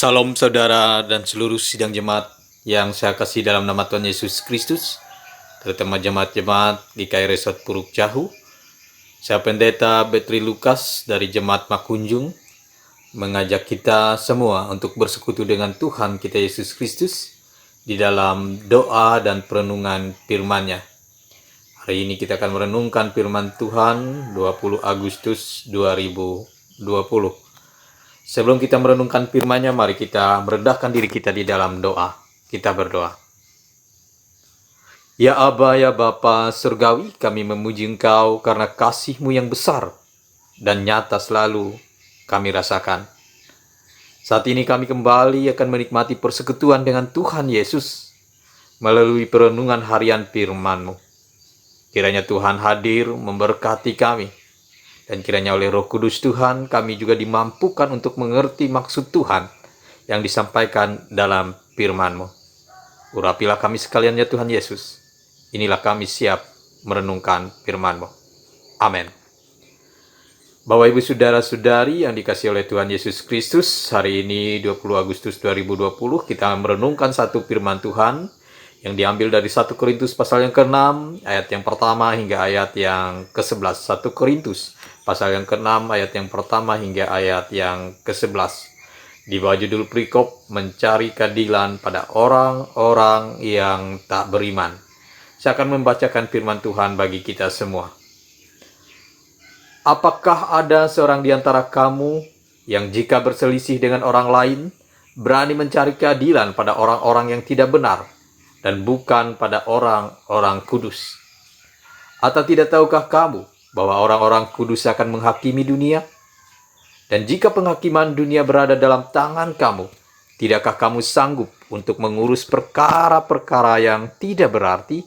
Salam saudara dan seluruh sidang jemaat yang saya kasih dalam nama Tuhan Yesus Kristus, terutama jemaat-jemaat GKI Resort Puruk Jahu. Saya Pendeta Betri Lukas dari Jemaat Makunjung mengajak kita semua untuk bersekutu dengan Tuhan kita Yesus Kristus di dalam doa dan perenungan firman-Nya. Hari ini kita akan merenungkan firman Tuhan 20 Agustus 2020. Sebelum kita merenungkan firman-Nya, mari kita merendahkan diri kita di dalam doa. Kita berdoa. Ya Aba, ya Bapa Surgawi, kami memuji Engkau karena kasih-Mu yang besar dan nyata selalu kami rasakan. Saat ini kami kembali akan menikmati persekutuan dengan Tuhan Yesus melalui perenungan harian firman-Mu. Kiranya Tuhan hadir memberkati kami. Dan kiranya oleh Roh Kudus Tuhan kami juga dimampukan untuk mengerti maksud Tuhan yang disampaikan dalam firman-Mu. Urapilah kami sekalian ya Tuhan Yesus. Inilah kami siap merenungkan firman-Mu. Amin. Bapak Ibu Saudara-saudari yang dikasihi oleh Tuhan Yesus Kristus, hari ini 20 Agustus 2020 kita merenungkan satu firman Tuhan yang diambil dari 1 Korintus pasal yang ke-6 ayat yang pertama hingga ayat yang ke-11. 1 Korintus pasal yang ke-6 ayat yang pertama hingga ayat yang ke-11. Di bawah judul perikop mencari keadilan pada orang-orang yang tak beriman. Saya akan membacakan firman Tuhan bagi kita semua. Apakah ada seorang di antara kamu yang jika berselisih dengan orang lain berani mencari keadilan pada orang-orang yang tidak benar dan bukan pada orang-orang kudus? Atau tidak tahukah kamu bahwa orang-orang kudus akan menghakimi dunia? Dan jika penghakiman dunia berada dalam tangan kamu, tidakkah kamu sanggup untuk mengurus perkara-perkara yang tidak berarti?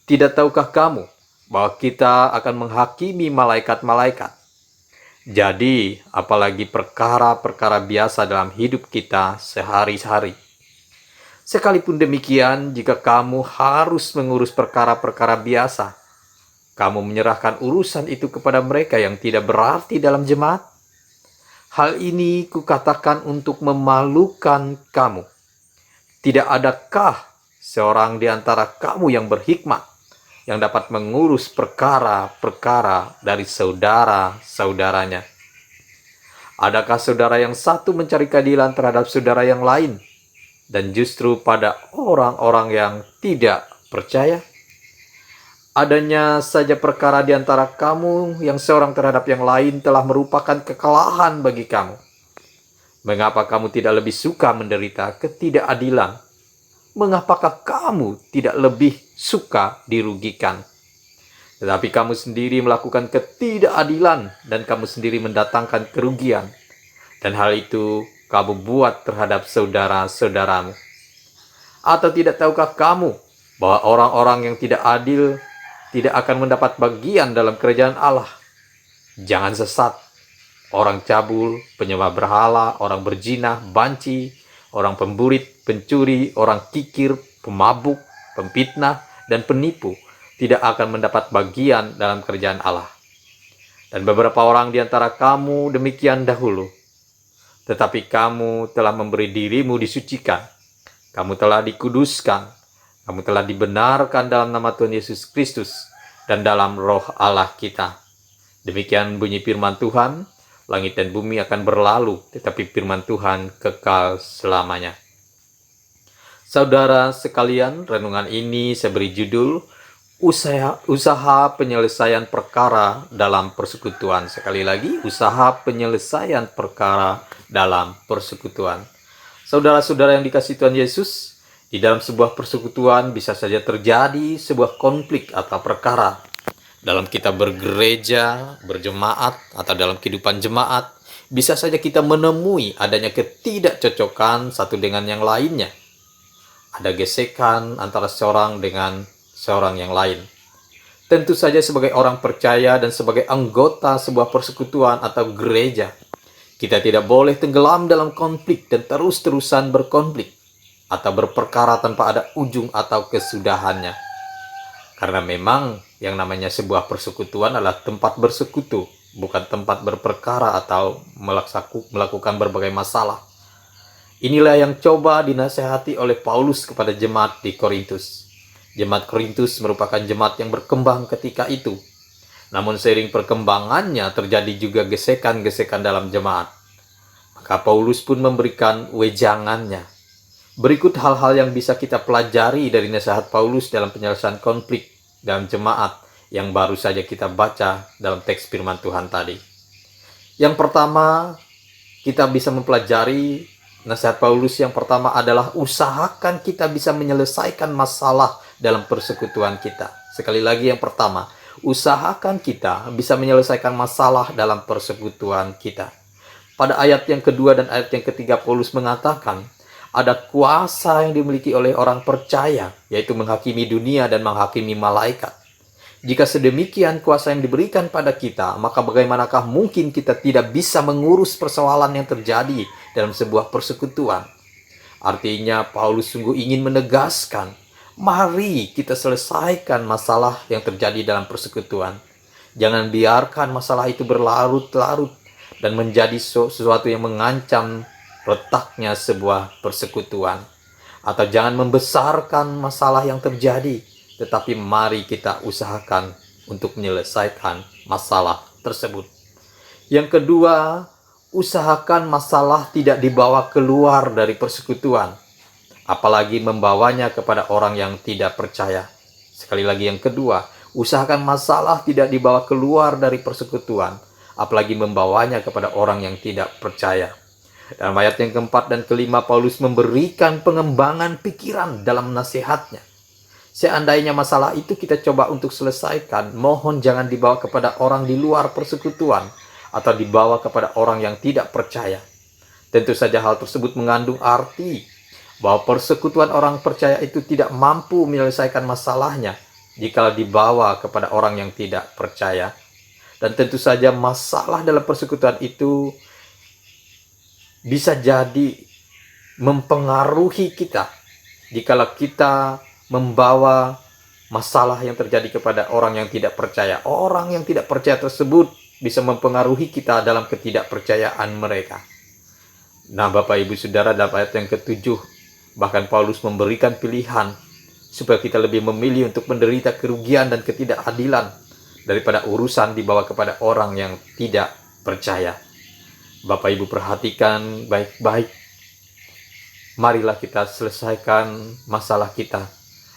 Tidak tahukah kamu bahwa kita akan menghakimi malaikat-malaikat? Jadi, apalagi perkara-perkara biasa dalam hidup kita sehari-hari. Sekalipun demikian, jika kamu harus mengurus perkara-perkara biasa, kamu menyerahkan urusan itu kepada mereka yang tidak berarti dalam jemaat. Hal ini kukatakan untuk memalukan kamu. Tidak adakah seorang di antara kamu yang berhikmat, yang dapat mengurus perkara-perkara dari saudara-saudaranya? Adakah saudara yang satu mencari keadilan terhadap saudara yang lain, dan justru pada orang-orang yang tidak percaya? Adanya saja perkara di antara kamu yang seorang terhadap yang lain telah merupakan kekalahan bagi kamu. Mengapa kamu tidak lebih suka menderita ketidakadilan? Mengapakah kamu tidak lebih suka dirugikan? Tetapi kamu sendiri melakukan ketidakadilan dan kamu sendiri mendatangkan kerugian. Dan hal itu kamu buat terhadap saudara-saudaramu. Atau tidak tahukah kamu bahwa orang-orang yang tidak adil tidak akan mendapat bagian dalam kerajaan Allah? Jangan sesat. Orang cabul, penyembah berhala, orang berzina, banci, orang pemburit, pencuri, orang kikir, pemabuk, pemfitnah, dan penipu tidak akan mendapat bagian dalam kerajaan Allah. Dan beberapa orang di antara kamu demikian dahulu. Tetapi kamu telah memberi dirimu disucikan. Kamu telah dikuduskan. Kamu telah dibenarkan dalam nama Tuhan Yesus Kristus dan dalam roh Allah kita. Demikian bunyi firman Tuhan. Langit dan bumi akan berlalu, tetapi firman Tuhan kekal selamanya. Saudara sekalian, renungan ini saya beri judul Usaha penyelesaian perkara dalam persekutuan. Sekali lagi, usaha penyelesaian perkara dalam persekutuan. Saudara-saudara yang dikasihi Tuhan Yesus, di dalam sebuah persekutuan bisa saja terjadi sebuah konflik atau perkara. Dalam kita bergereja, berjemaat, atau dalam kehidupan jemaat, bisa saja kita menemui adanya ketidakcocokan satu dengan yang lainnya. Ada gesekan antara seorang dengan seorang yang lain. Tentu saja sebagai orang percaya dan sebagai anggota sebuah persekutuan atau gereja, kita tidak boleh tenggelam dalam konflik dan terus-terusan berkonflik atau berperkara tanpa ada ujung atau kesudahannya. Karena memang yang namanya sebuah persekutuan adalah tempat bersekutu, bukan tempat berperkara atau melakukan berbagai masalah. Inilah yang coba dinasehati oleh Paulus kepada jemaat di Korintus. Jemaat Korintus merupakan jemaat yang berkembang ketika itu. Namun seiring perkembangannya terjadi juga gesekan-gesekan dalam jemaat. Maka Paulus pun memberikan wejangannya. Berikut hal-hal yang bisa kita pelajari dari nasihat Paulus dalam penyelesaian konflik dalam jemaat yang baru saja kita baca dalam teks firman Tuhan tadi. Yang pertama, kita bisa mempelajari nasihat Paulus yang pertama adalah usahakan kita bisa menyelesaikan masalah dalam persekutuan kita. Sekali lagi yang pertama, usahakan kita bisa menyelesaikan masalah dalam persekutuan kita. Pada ayat yang kedua dan ayat yang ketiga Paulus mengatakan, ada kuasa yang dimiliki oleh orang percaya, yaitu menghakimi dunia dan menghakimi malaikat. Jika sedemikian kuasa yang diberikan pada kita, maka bagaimanakah mungkin kita tidak bisa mengurus persoalan yang terjadi dalam sebuah persekutuan? Artinya Paulus sungguh ingin menegaskan, mari kita selesaikan masalah yang terjadi dalam persekutuan. Jangan biarkan masalah itu berlarut-larut dan menjadi sesuatu yang mengancam letaknya sebuah persekutuan. Atau jangan membesarkan masalah yang terjadi, tetapi mari kita usahakan untuk menyelesaikan masalah tersebut. Yang kedua, usahakan masalah tidak dibawa keluar dari persekutuan, apalagi membawanya kepada orang yang tidak percaya. Sekali lagi yang kedua, usahakan masalah tidak dibawa keluar dari persekutuan, apalagi membawanya kepada orang yang tidak percaya. Dalam ayat yang keempat dan kelima, Paulus memberikan pengembangan pikiran dalam nasihatnya. Seandainya masalah itu kita coba untuk selesaikan, mohon jangan dibawa kepada orang di luar persekutuan atau dibawa kepada orang yang tidak percaya. Tentu saja hal tersebut mengandung arti bahwa persekutuan orang percaya itu tidak mampu menyelesaikan masalahnya jika dibawa kepada orang yang tidak percaya. Dan tentu saja masalah dalam persekutuan itu bisa jadi mempengaruhi kita jikalau kita membawa masalah yang terjadi kepada orang yang tidak percaya. Orang yang tidak percaya tersebut bisa mempengaruhi kita dalam ketidakpercayaan mereka. Nah, Bapak Ibu Saudara, dalam ayat yang ketujuh, bahkan Paulus memberikan pilihan supaya kita lebih memilih untuk menderita kerugian dan ketidakadilan daripada urusan dibawa kepada orang yang tidak percaya. Bapak Ibu perhatikan baik-baik. Marilah kita selesaikan masalah kita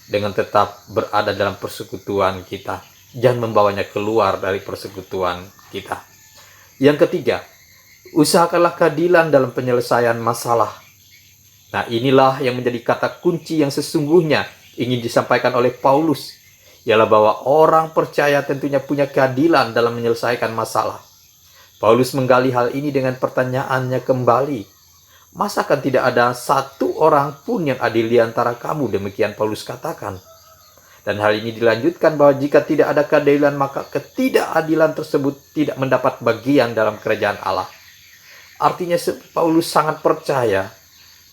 dengan tetap berada dalam persekutuan kita. Jangan membawanya keluar dari persekutuan kita. Yang ketiga, usahakanlah keadilan dalam penyelesaian masalah. Nah, inilah yang menjadi kata kunci yang sesungguhnya ingin disampaikan oleh Paulus. Ialah bahwa orang percaya tentunya punya keadilan dalam menyelesaikan masalah. Paulus menggali hal ini dengan pertanyaannya kembali. Masakan tidak ada satu orang pun yang adil di antara kamu? Demikian Paulus katakan. Dan hal ini dilanjutkan bahwa jika tidak ada keadilan, maka ketidakadilan tersebut tidak mendapat bagian dalam kerajaan Allah. Artinya Paulus sangat percaya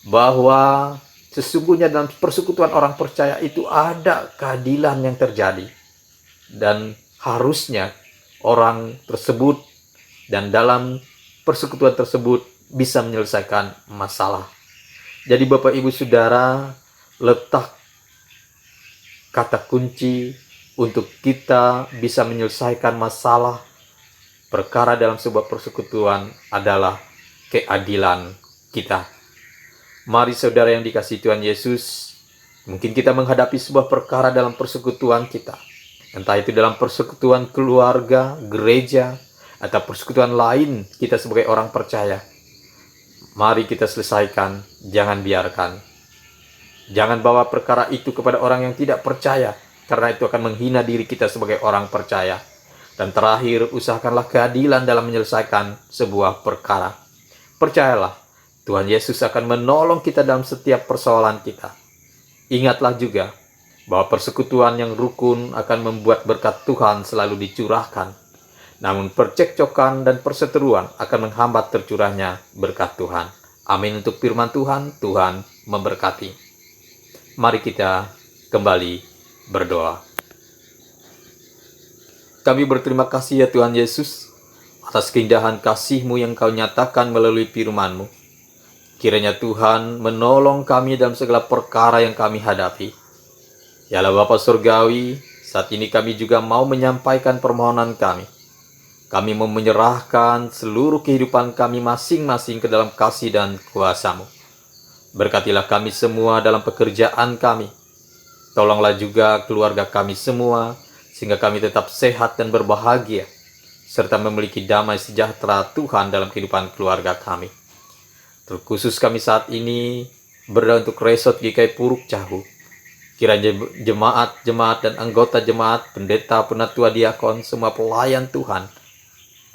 bahwa sesungguhnya dalam persekutuan orang percaya itu ada keadilan yang terjadi. Dan harusnya orang tersebut dan dalam persekutuan tersebut bisa menyelesaikan masalah. Jadi Bapak Ibu Saudara, letak kata kunci untuk kita bisa menyelesaikan masalah perkara dalam sebuah persekutuan adalah keadilan kita. Mari saudara yang dikasihi Tuhan Yesus, mungkin kita menghadapi sebuah perkara dalam persekutuan kita. Entah itu dalam persekutuan keluarga, gereja, atau persekutuan lain kita sebagai orang percaya. Mari kita selesaikan, jangan biarkan. Jangan bawa perkara itu kepada orang yang tidak percaya, karena itu akan menghina diri kita sebagai orang percaya. Dan terakhir, usahakanlah keadilan dalam menyelesaikan sebuah perkara. Percayalah, Tuhan Yesus akan menolong kita dalam setiap persoalan kita. Ingatlah juga bahwa persekutuan yang rukun akan membuat berkat Tuhan selalu dicurahkan. Namun percekcokan dan perseteruan akan menghambat tercurahnya berkat Tuhan. Amin untuk firman Tuhan. Tuhan memberkati. Mari kita kembali berdoa. Kami berterima kasih ya Tuhan Yesus atas keindahan kasih-Mu yang Kau nyatakan melalui firman-Mu. Kiranya Tuhan menolong kami dalam segala perkara yang kami hadapi. Ya Allah Bapa Surgawi, saat ini kami juga mau menyampaikan permohonan kami. Kami mau menyerahkan seluruh kehidupan kami masing-masing ke dalam kasih dan kuasa-Mu. Berkatilah kami semua dalam pekerjaan kami. Tolonglah juga keluarga kami semua, sehingga kami tetap sehat dan berbahagia, serta memiliki damai sejahtera Tuhan dalam kehidupan keluarga kami. Terkhusus kami saat ini berdoa untuk Resort GKI Puruk Cahu. Kiranya jemaat-jemaat dan anggota jemaat, pendeta, penatua, diakon, semua pelayan Tuhan,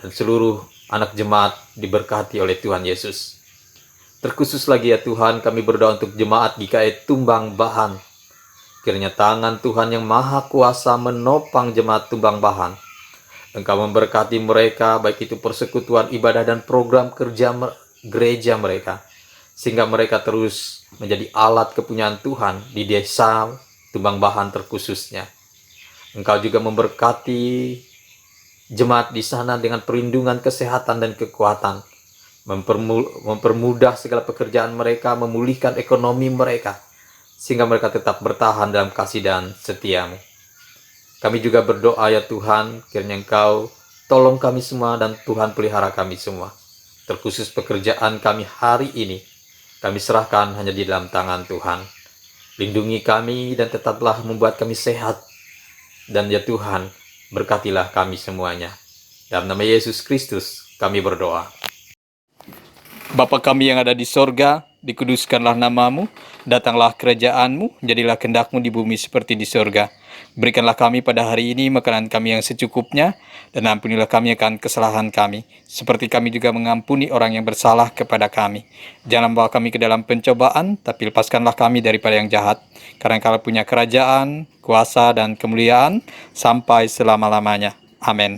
dan seluruh anak jemaat diberkati oleh Tuhan Yesus. Terkhusus lagi ya Tuhan, kami berdoa untuk jemaat GKI Tumbang Bahan. Kiranya tangan Tuhan yang maha kuasa menopang jemaat Tumbang Bahan. Engkau memberkati mereka, baik itu persekutuan ibadah dan program kerja gereja mereka, sehingga mereka terus menjadi alat kepunyaan Tuhan di desa Tumbang Bahan terkhususnya. Engkau juga memberkati jemaat di sana dengan perlindungan kesehatan dan kekuatan, mempermudah segala pekerjaan mereka, memulihkan ekonomi mereka, sehingga mereka tetap bertahan dalam kasih dan setia-Mu. Kami juga berdoa ya Tuhan, kiranya Engkau tolong kami semua dan Tuhan pelihara kami semua. Terkhusus pekerjaan kami hari ini, kami serahkan hanya di dalam tangan Tuhan. Lindungi kami dan tetaplah membuat kami sehat. Dan ya Tuhan, berkatilah kami semuanya. Dalam nama Yesus Kristus kami berdoa. Bapa kami yang ada di sorga, dikuduskanlah nama-Mu, datanglah kerajaan-Mu, jadilah kehendak-Mu di bumi seperti di sorga. Berikanlah kami pada hari ini makanan kami yang secukupnya, dan ampunilah kami akan kesalahan kami, seperti kami juga mengampuni orang yang bersalah kepada kami. Jangan bawa kami ke dalam pencobaan, tapi lepaskanlah kami daripada yang jahat, karena Engkau punya kerajaan, kuasa, dan kemuliaan, sampai selama-lamanya. Amin.